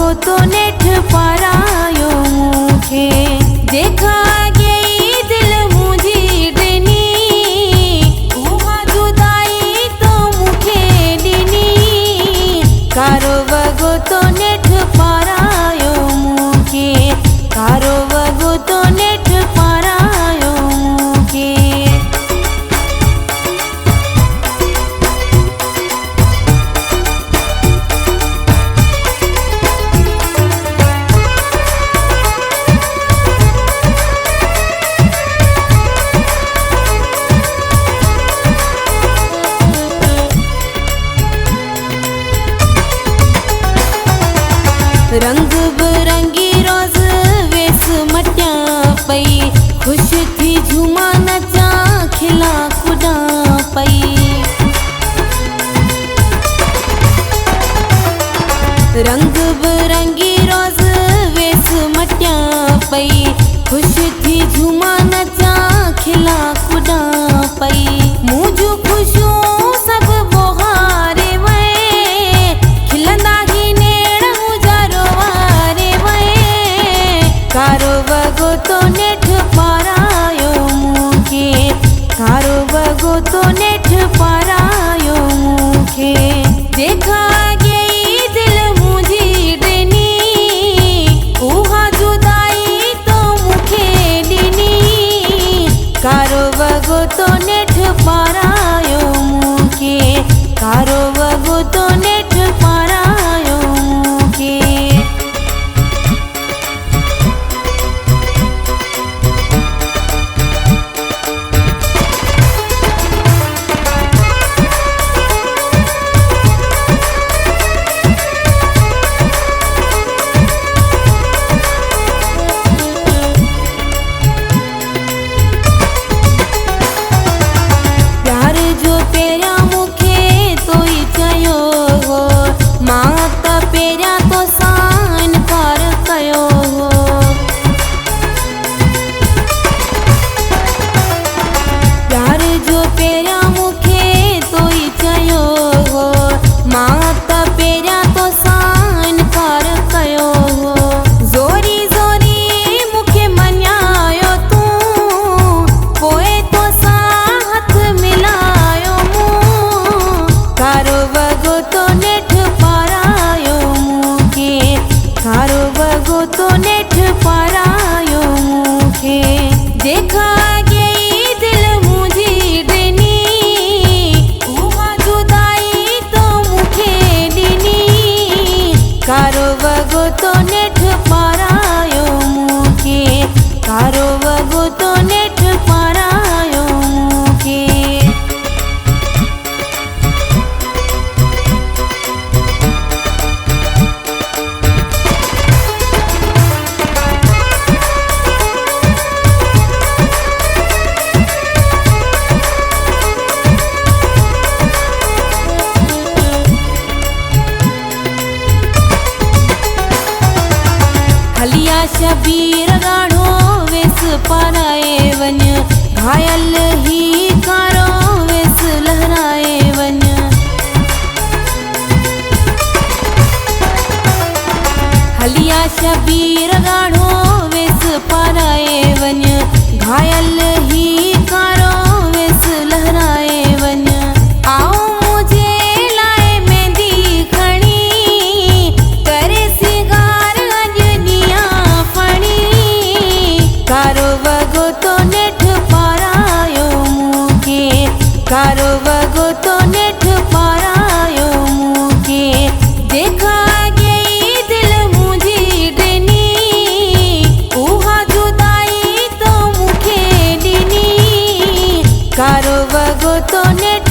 वगो तो नेठ पारायो मूंखे देखा गई दिल मुझी ॾिनी उहा जुदाई तो मूंखे ॾिनी कारो वगो तो नेठ पारायो मूंखे कारो वगो तो नेठ पारायो मूंखे रंग बिरंगी रोज वेस मटिया पई खुश थी झूमा नचा खिला कुदा पई रंग बिरंगी रोज वेस मटिया पई खुश थी झूमा नचा खिला कुदा पई मुझू खुशू सब बोहारे वे खिलंदा कारो वगो तो नेठ पारायो मूंखे कारो वगो तो नेठ पारायो मूंखे देखा गई दिल मुझी ॾिनी उहा जुदाई तो मूंखे ॾिनी कारो वगो तो नेठ पारायो मूंखे कारो वगो तो नेठ पारायो मूंखे कारो वगो तो नेठ पारायो मूंखे देखा गई दिल मुझी ॾिनी उहा जुदाई तो मूंखे ॾिनी कारो वगो तो नेठ पारायो मूंखे कारो वगो तो नेठ पारायो मूंखे हलिया शबीर गाढ़ो वेस पाराए वन घायल ही कारो वेस लहराए वन हलिया शबीर गाढ़ो वेस पाराए वन घायल ही कारो वेस लहराए वन आओ कारो वगो तो नेठ पारायो मूंखे देखा गई दिल मुझी ॾिनी उहा जुदाई तो मूंखे ॾिनी कारो वगो तो नेठ